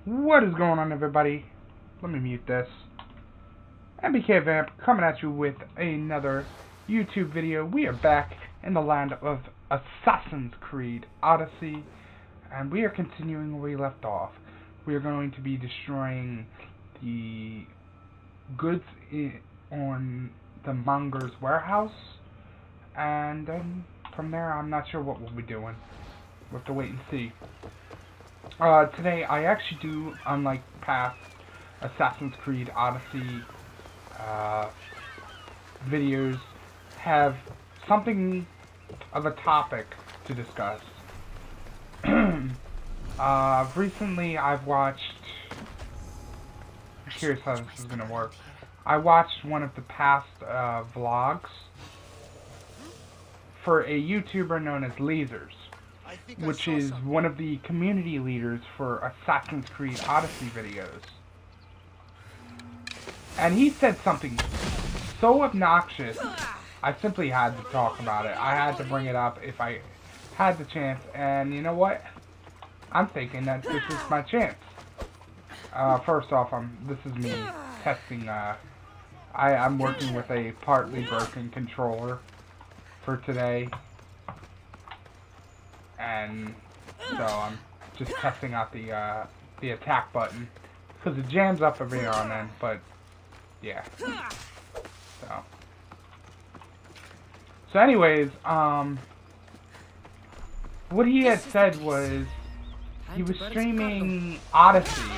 What is going on, everybody? Let me mute this. MBK Vamp coming at you with another YouTube video. We are back in the land of Assassin's Creed Odyssey, and we are continuing where we left off. We are going to be destroying the goods on the monger's warehouse, and then from there I'm not sure what we'll be doing. We'll have to wait and see. Today I actually do, unlike past Assassin's Creed Odyssey videos, have something of a topic to discuss. Recently I've watched, I'm curious how this is going to work. I watched one of the past vlogs for a YouTuber known as Lazerzz, which is one of the community leaders for Assassin's Creed Odyssey videos. And he said something so obnoxious, I simply had to talk about it. I had to bring it up if I had the chance, and you know what? I'm thinking that this is my chance. First off, this is me testing, I'm working with a partly broken controller for today. And so I'm just testing out the attack button, because it jams up every now and then, but yeah. So anyways, what he had said was he was streaming Odyssey,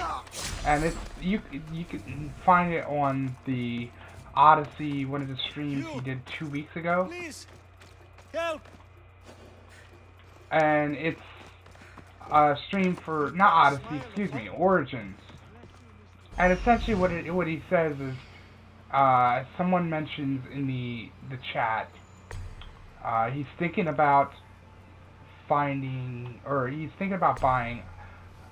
and you can find it on the Odyssey, one of the streams he did 2 weeks ago. Please help. And it's a stream for, not Odyssey, excuse me, Origins. And essentially what he says is, someone mentions in the chat, he's thinking about buying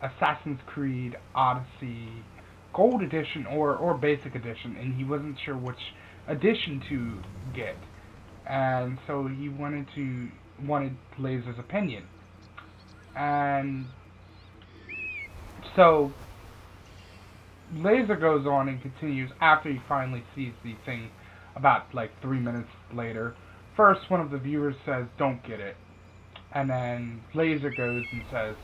Assassin's Creed Odyssey Gold Edition or Basic Edition, and he wasn't sure which edition to get. And so he wanted Lazerz's opinion. And so Lazerzz goes on and continues after he finally sees the thing about like 3 minutes later. First, one of the viewers says, "Don't get it." And then Lazerzz goes and says,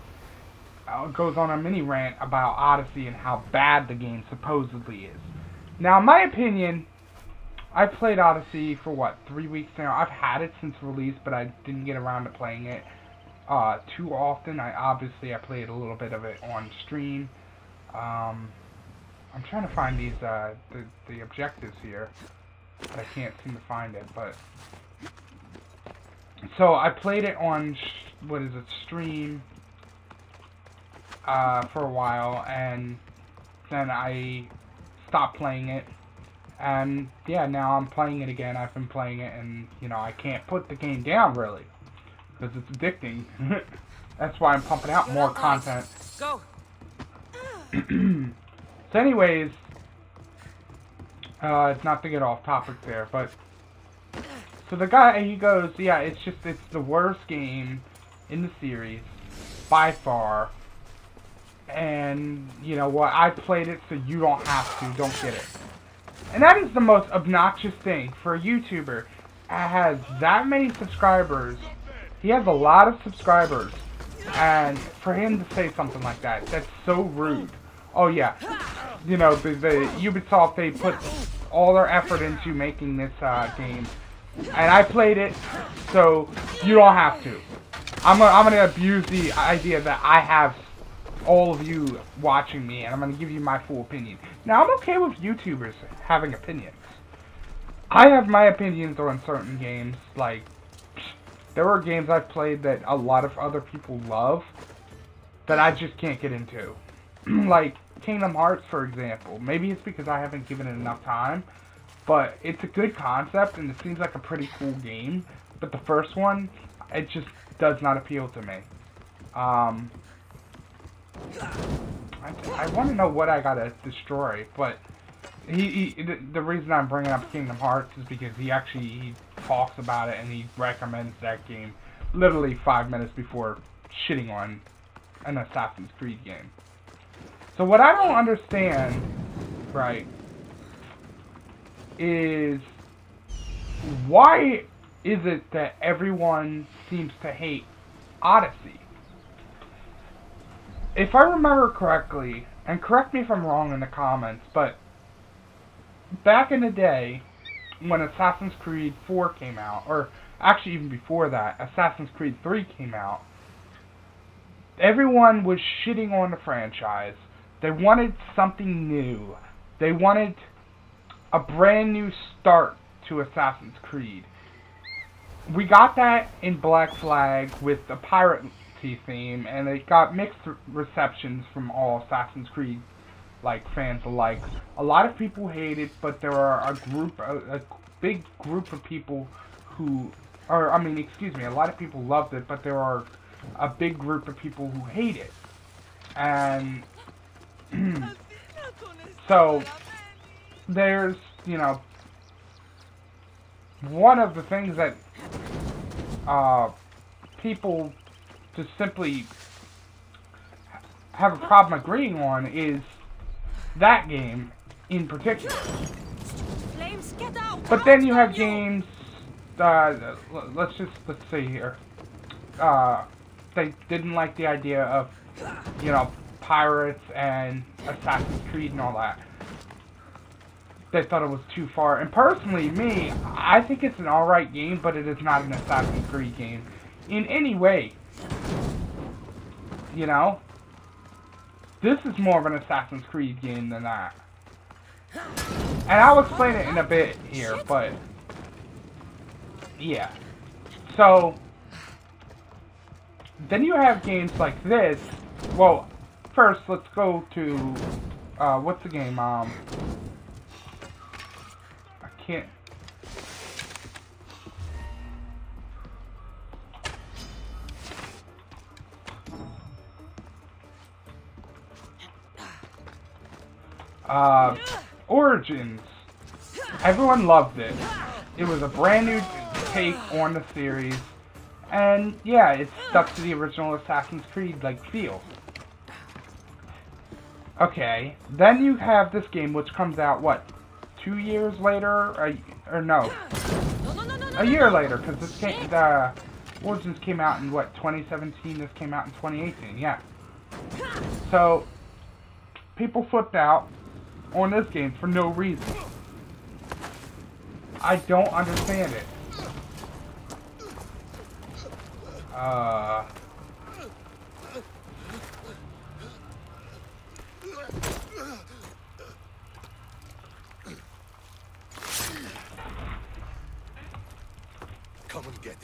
goes on a mini rant about Odyssey and how bad the game supposedly is. Now, in my opinion, I played Odyssey for, what, 3 weeks now? I've had it since release, but I didn't get around to playing it too often. I played a little bit of it on stream. I'm trying to find these, the objectives here, but I can't seem to find it, but... So, I played it on, stream, for a while, and then I stopped playing it. And yeah, now I'm playing it again. I've been playing it, and you know, I can't put the game down really, because it's addicting. That's why I'm pumping out more content. Go. So anyways, it's not to get off topic there, but so the guy, he goes, yeah, it's the worst game in the series by far. And you know what? I played it, so you don't have to. Don't get it. And that is the most obnoxious thing for a YouTuber that has that many subscribers. He has a lot of subscribers, and for him to say something like that, that's so rude. Oh yeah, you know, the Ubisoft, they put all their effort into making this game, and I played it, so you don't have to. I'm gonna abuse the idea that I have all of you watching me, and I'm going to give you my full opinion. Now, I'm okay with YouTubers having opinions. I have my opinions on certain games. Like, there are games I've played that a lot of other people love that I just can't get into. Like, Kingdom Hearts, for example. Maybe it's because I haven't given it enough time, but it's a good concept, and it seems like a pretty cool game. But the first one, it just does not appeal to me. I want to know what I gotta destroy, but the reason I'm bringing up Kingdom Hearts is because he talks about it and he recommends that game literally 5 minutes before shitting on an Assassin's Creed game. So what I don't understand, right, is why is it that everyone seems to hate Odyssey? If I remember correctly, and correct me if I'm wrong in the comments, but back in the day, when Assassin's Creed 4 came out, or actually even before that, Assassin's Creed 3 came out, everyone was shitting on the franchise. They wanted something new. They wanted a brand new start to Assassin's Creed. We got that in Black Flag with the piratey theme, and it got mixed receptions from all Assassin's Creed fans alike. A lot of people hate it, but there are a big group of people who, or I mean, excuse me, a lot of people loved it, but there are a big group of people who hate it. And so there's, you know, one of the things that people just simply have a problem agreeing on is that game in particular. But then you have games, let's see here. They didn't like the idea of, you know, pirates and Assassin's Creed and all that. They thought it was too far. And personally, me, I think it's an alright game, but it is not an Assassin's Creed game in any way. You know? This is more of an Assassin's Creed game than that. And I'll explain it in a bit here, but yeah. So then you have games like this. Well, first let's go to what's the game? I can't. Origins. Everyone loved it. It was a brand new take on the series, and yeah, it stuck to the original Assassin's Creed feel. Okay, then you have this game which comes out what, 2 years later, or no, a year later, because this game, the Origins came out in what, 2017. This came out in 2018. Yeah. So people flipped out on this game for no reason. I don't understand it. Come and get it.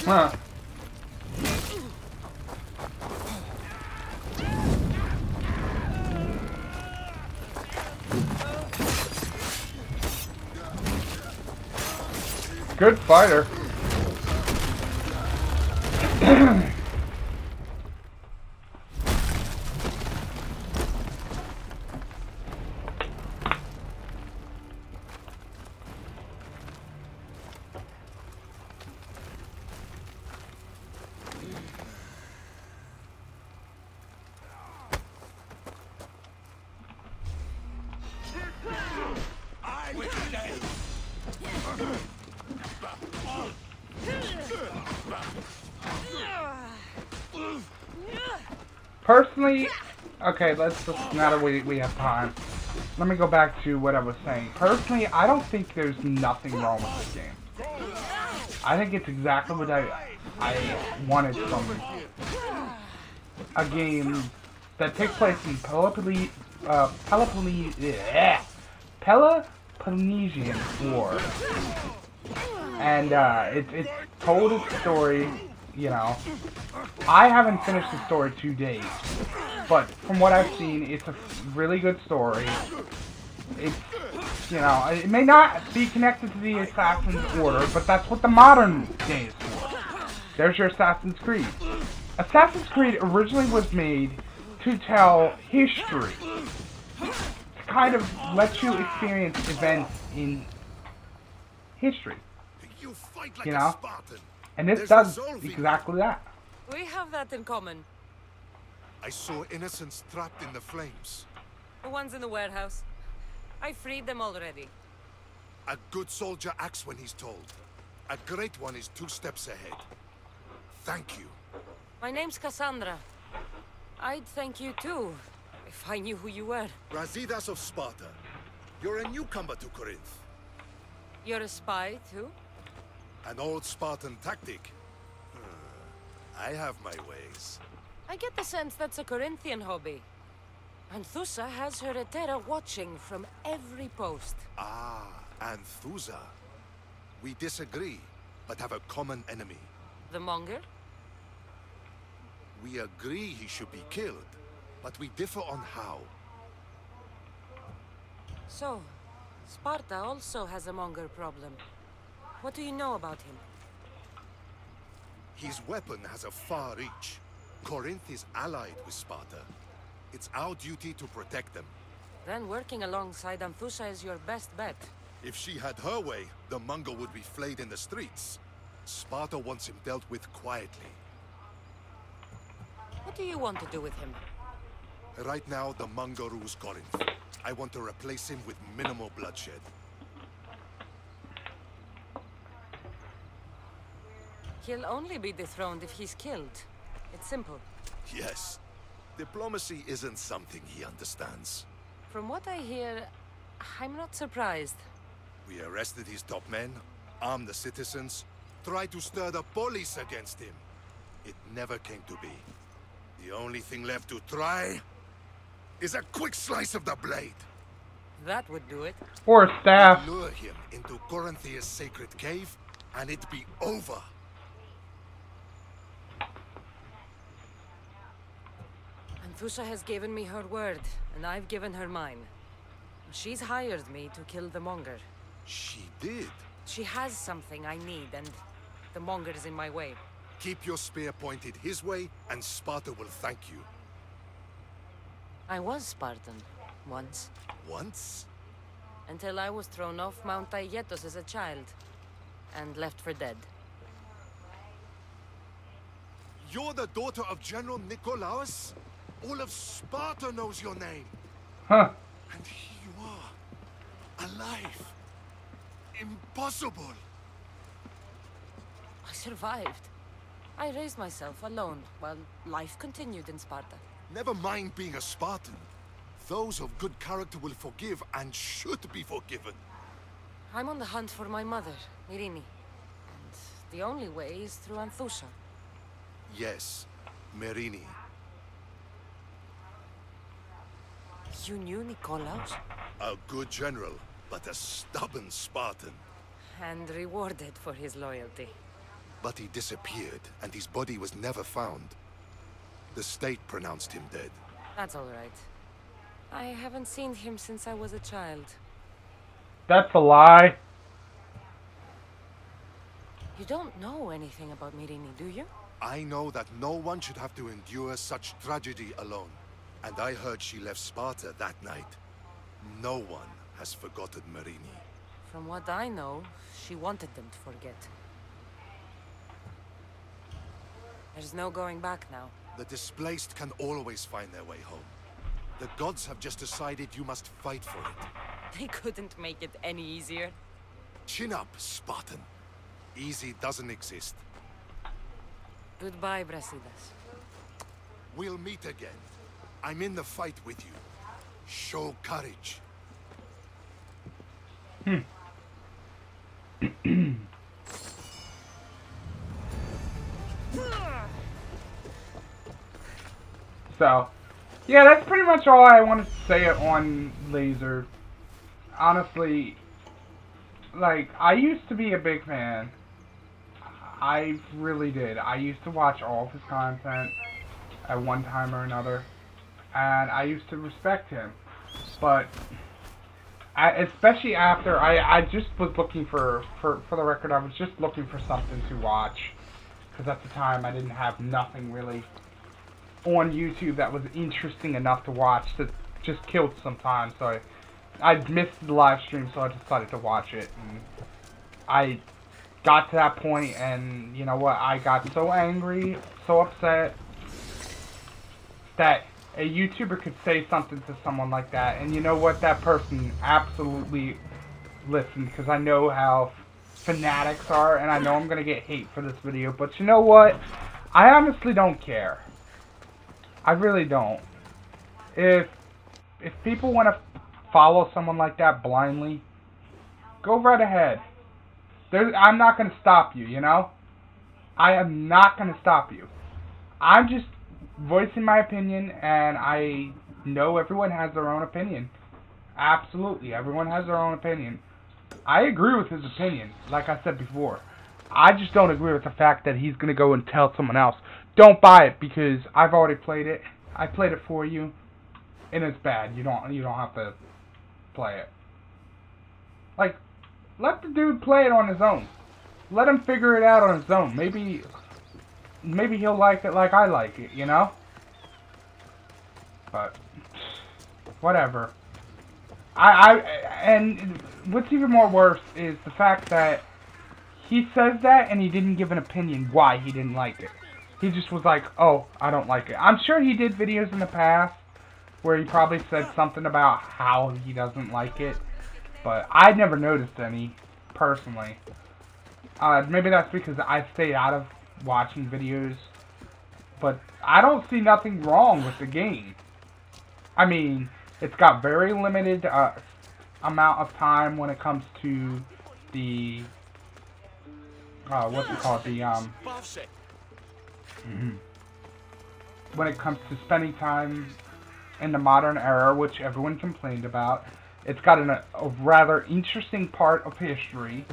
Huh. Good fighter. Personally, okay, let's just, now that we have time, let me go back to what I was saying. Personally, I don't think there's nothing wrong with this game. I think it's exactly what I wanted from a game that takes place in Peloponnesian War. And it told its story, you know. I haven't finished the story to date, but from what I've seen, it's a really good story. It's, you know, it may not be connected to the Assassin's Order, but that's what the modern day is for. There's your Assassin's Creed. Assassin's Creed originally was made to tell history, to kind of let you experience events in history, you know, and this does exactly that. We have that in common. I saw innocents trapped in the flames. The ones in the warehouse. I freed them already. A good soldier acts when he's told. A great one is 2 steps ahead. Thank you. My name's Cassandra. I'd thank you too, if I knew who you were. Lazerzz of Sparta. You're a newcomer to Corinth. You're a spy too? An old Spartan tactic. I have my ways. I get the sense that's a Corinthian hobby. Anthusa has her Etera watching from every post. Ah, Anthusa. We disagree, but have a common enemy. The Monger? We agree he should be killed, but we differ on how. So, Sparta also has a Monger problem. What do you know about him? His weapon has a far reach. Corinth is allied with Sparta. It's our duty to protect them. Then working alongside Anthusa is your best bet. If she had her way, the Mongol would be flayed in the streets. Sparta wants him dealt with quietly. What do you want to do with him? Right now, the Mongol rules Corinth. I want to replace him with minimal bloodshed. He'll only be dethroned if he's killed. It's simple. Yes. Diplomacy isn't something he understands. From what I hear, I'm not surprised. We arrested his top men, armed the citizens, tried to stir the police against him. It never came to be. The only thing left to try is a quick slice of the blade. That would do it. Or a staff. Lure him into Corinthia's sacred cave, and it'd be over. Anthusa has given me her word, and I've given her mine. She's hired me to kill the Monger. She did. She has something I need, and the Monger is in my way. Keep your spear pointed his way, and Sparta will thank you. I was Spartan, once. Once? Until I was thrown off Mount Aietos as a child, and left for dead. You're the daughter of General Nikolaos? All of Sparta knows your name. Huh. And here you are, alive. Impossible. I survived. I raised myself alone, while life continued in Sparta. Never mind being a Spartan. Those of good character will forgive and should be forgiven. I'm on the hunt for my mother, Myrini. And the only way is through Anthusa. Yes, Myrini. You knew Nikolaos? A good general, but a stubborn Spartan. And rewarded for his loyalty. But he disappeared, and his body was never found. The state pronounced him dead. That's all right. I haven't seen him since I was a child. That's a lie. You don't know anything about Myrini, do you? I know that no one should have to endure such tragedy alone. And I heard she left Sparta that night. No one has forgotten Myrini. From what I know, she wanted them to forget. There's no going back now. The displaced can always find their way home. The gods have just decided you must fight for it. They couldn't make it any easier. Chin up, Spartan. Easy doesn't exist. Goodbye, Brasidas. We'll meet again. I'm in the fight with you. Show courage. So, yeah, that's pretty much all I wanted to say on Lazerzz. Honestly, like, I used to be a big fan. I really did. I used to watch all of his content at one time or another. and I used to respect him. But especially after I just was looking for the record, I was just looking for something to watch, because at the time I didn't have nothing really on YouTube that was interesting enough to watch that just killed some time. So I missed the live stream, so I decided to watch it, and I got to that point, and you know what, I got so angry, so upset, that a YouTuber could say something to someone like that, and you know what, that person absolutely listened, because I know how fanatics are, and I know I'm going to get hate for this video, but you know what, I honestly don't care. I really don't. If people want to follow someone like that blindly, go right ahead. I'm not going to stop you, you know? I am not going to stop you. I'm just voicing my opinion, and I know everyone has their own opinion. Absolutely, everyone has their own opinion. I agree with his opinion, like I said before. I just don't agree with the fact that he's going to go and tell someone else, don't buy it, because I've already played it. I played it for you, and it's bad. You don't have to play it. Like, let the dude play it on his own. Let him figure it out on his own. Maybe he'll like it like I like it, you know? But whatever. And what's even more worse is the fact that he says that and he didn't give an opinion why he didn't like it. He just was like, oh, I don't like it. I'm sure he did videos in the past where he probably said something about how he doesn't like it, but I never noticed any, personally. Maybe that's because I stayed out of watching videos, but I don't see nothing wrong with the game. I mean, it's got very limited amount of time when it comes to the what's it called, the when it comes to spending time in the modern era, which everyone complained about. It's got a rather interesting part of history.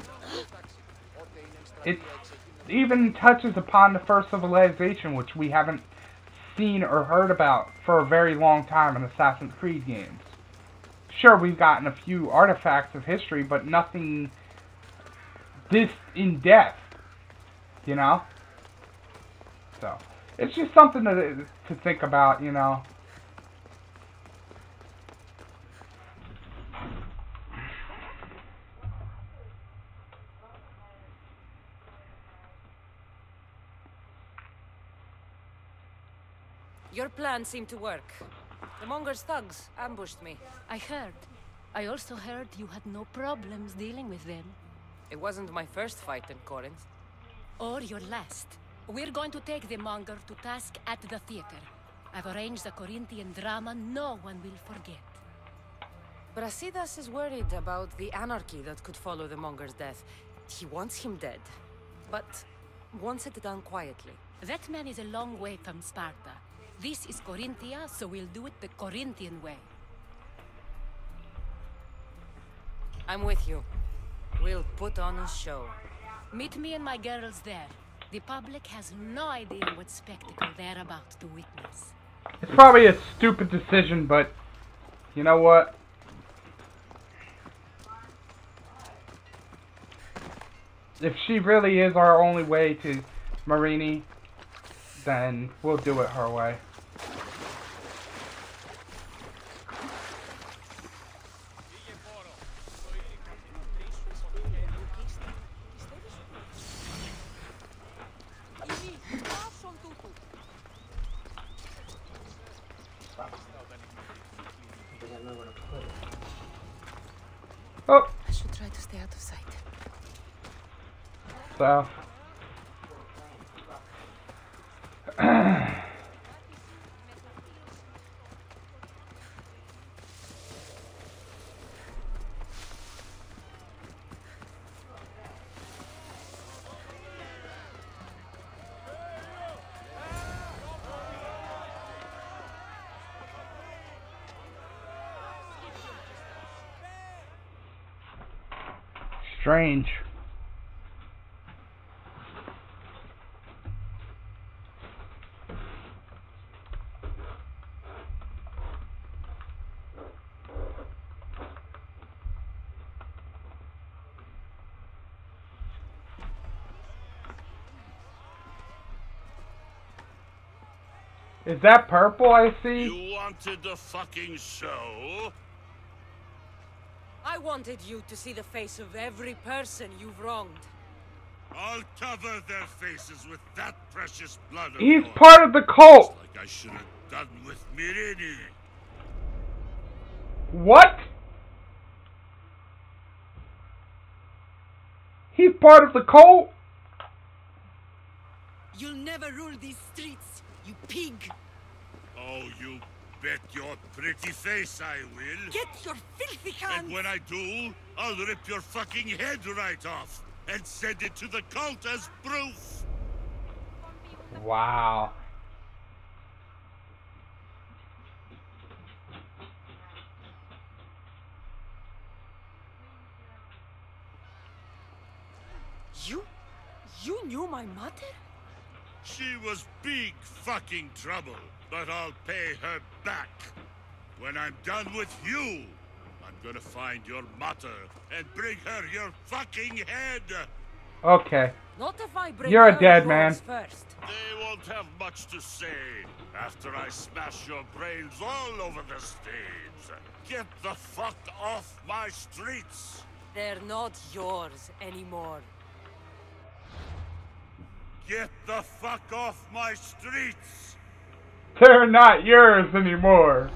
It even touches upon the first civilization, which we haven't seen or heard about for a very long time in Assassin's Creed games. Sure, we've gotten a few artifacts of history, but nothing this in-depth, you know? So, it's just something to think about, you know? Your plan seemed to work. The Monger's thugs ambushed me. I heard. I also heard you had no problems dealing with them. It wasn't my first fight in Corinth. Or your last. We're going to take the Monger to task at the theater. I've arranged a Corinthian drama no one will forget. Brasidas is worried about the anarchy that could follow the Monger's death. He wants him dead, but wants it done quietly. That man is a long way from Sparta. This is Corinthia, so we'll do it the Corinthian way. I'm with you. We'll put on a show. Meet me and my girls there. The public has no idea what spectacle they're about to witness. It's probably a stupid decision, but you know what? If she really is our only way to Marini, then we'll do it her way. Oh! I should try to stay out of sight. So... strange. Is that purple I see? You wanted the fucking show? I wanted you to see the face of every person you've wronged. I'll cover their faces with that precious blood of He's yours. part of the cult! Like I should have done with Mirini. What? He's part of the cult? You'll never rule these streets, you pig! Oh, you bet your pretty face I will. Get your filthy hands! And when I do, I'll rip your fucking head right off and send it to the cult as proof. Wow. You knew my mother? She was big fucking trouble, but I'll pay her back. When I'm done with you, I'm gonna find your mother and bring her your fucking head. Okay. Not if I bring You're a her dead man. yours first. They won't have much to say after I smash your brains all over the stage. Get the fuck off my streets. They're not yours anymore. Get the fuck off my streets. They're not yours anymore.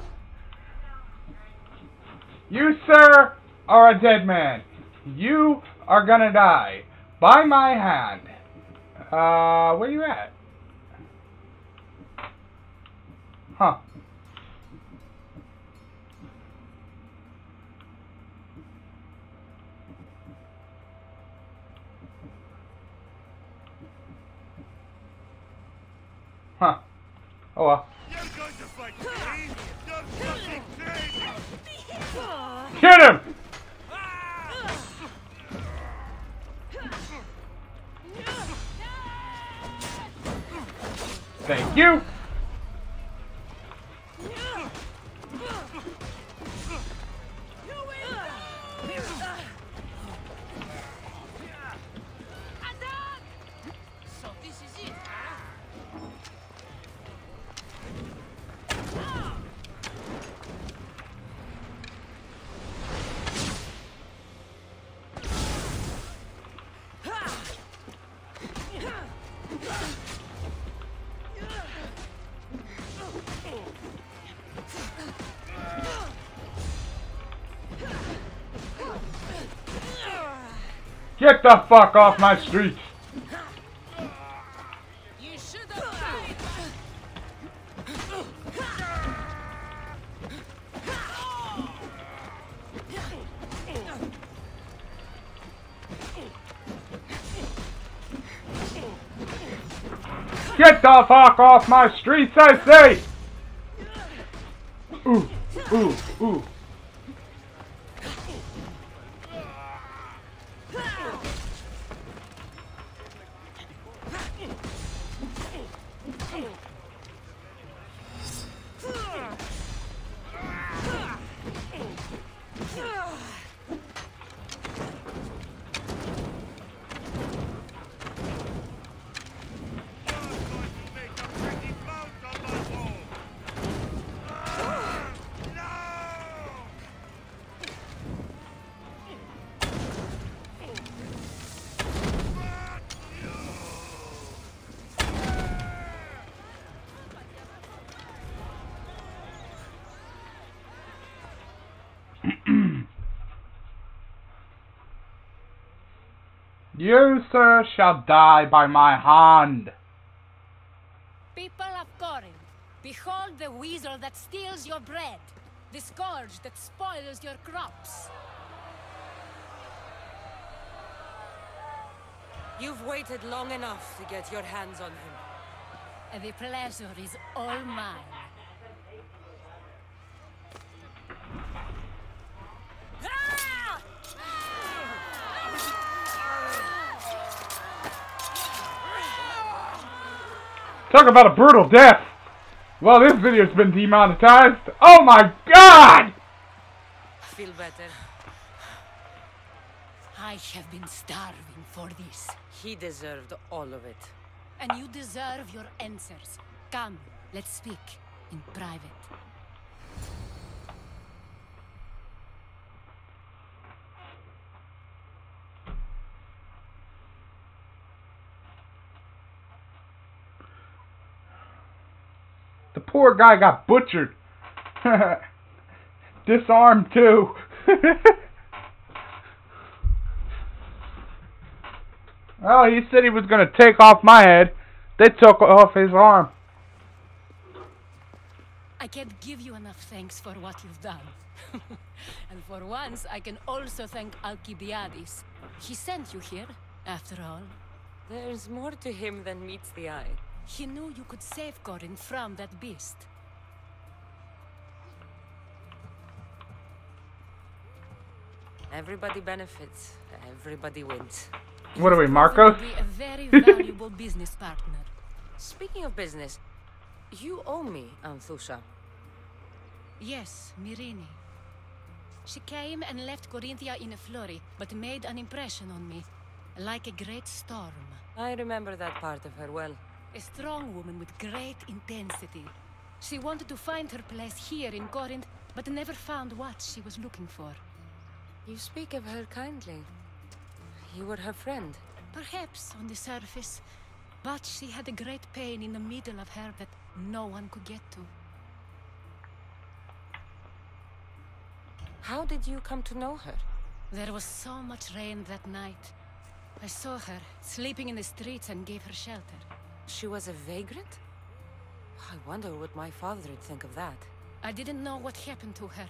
You, sir, are a dead man. You are gonna die. By my hand. Where you at? Huh. Huh. Oh well. You're going to fight me? You're fucking crazy. Get him! Thank you. So this is it, huh? Get the fuck off my streets. You should have died. Get the fuck off my streets, I say! Ooh, ooh, ooh. You, sir, shall die by my hand. People of Corinth, behold the weasel that steals your bread, the scourge that spoils your crops. You've waited long enough to get your hands on him. And the pleasure is all mine. Talk about a brutal death. Well, this video's been demonetized. Oh my god! Feel better. I have been starving for this. He deserved all of it. And you deserve your answers. Come, Let's speak in private. The poor guy got butchered. Disarmed too. Oh, he said he was going to take off my head. They took off his arm. I can't give you enough thanks for what you've done. And for once, I can also thank Alcibiades. He sent you here, after all. There's more to him than meets the eye. He knew you could save Corinth from that beast. Everybody benefits. Everybody wins. What are we, You've Marcos? proven to be a very valuable business partner. Speaking of business, you owe me, Anthusha. Yes, Myrine. She came and left Corinthia in a flurry, but made an impression on me, like a great storm. I remember that part of her well. A strong woman with great intensity. She wanted to find her place here in Corinth, but never found what she was looking for. You speak of her kindly. You were her friend. Perhaps on the surface, but she had a great pain in the middle of her that no one could get to. How did you come to know her? There was so much rain that night. I saw her sleeping in the streets and gave her shelter. She was a vagrant? I wonder what my father would think of that. I didn't know what happened to her.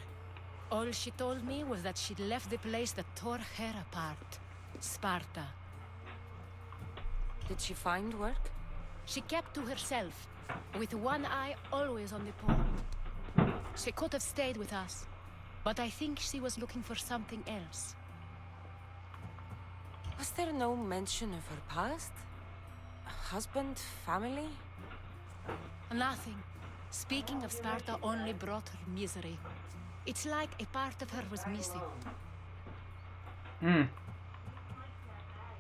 All she told me was that she'd left the place that tore her apart. Sparta. Did she find work? She kept to herself, with one eye always on the pole. She could have stayed with us, but I think she was looking for something else. Was there no mention of her past? Husband? Family? Nothing. Speaking of Sparta only brought her misery. It's like a part of her was missing.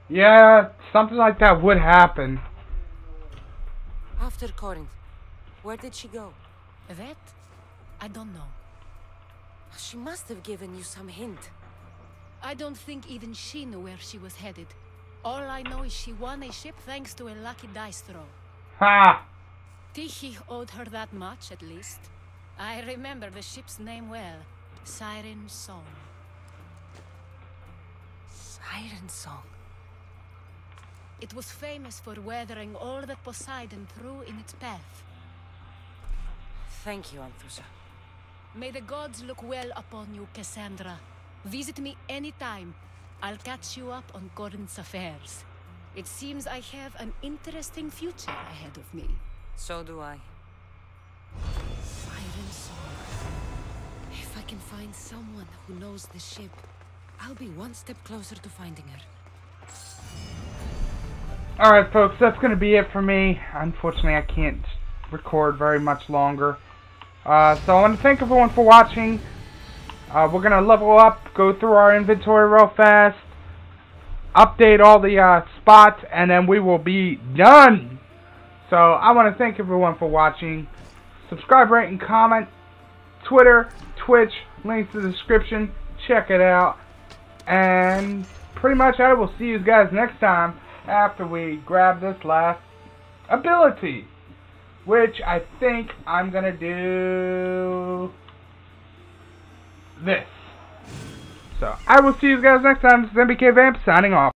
Yeah, something like that would happen. After Corinth, where did she go? That? I don't know. She must have given you some hint. I don't think even she knew where she was headed. All I know is she won a ship thanks to a lucky dice throw. Ha! Tyche owed her that much, at least. I remember the ship's name well. Siren Song. Siren Song. It was famous for weathering all that Poseidon threw in its path. Thank you, Anthusha. May the gods look well upon you, Cassandra. Visit me anytime. I'll catch you up on Corinth's affairs. It seems I have an interesting future ahead of me. So do I. Siren Song. If I can find someone who knows the ship, I'll be one step closer to finding her. Alright folks, that's going to be it for me. Unfortunately, I can't record very much longer. So I want to thank everyone for watching. We're going to level up, go through our inventory real fast, update all the spots, and then we will be done. So I want to thank everyone for watching. Subscribe, rate, and comment. Twitter, Twitch, links in the description. Check it out. And pretty much I will see you guys next time after we grab this last ability, which I think I'm going to do this. So I will see you guys next time. This is MBK Vamp signing off.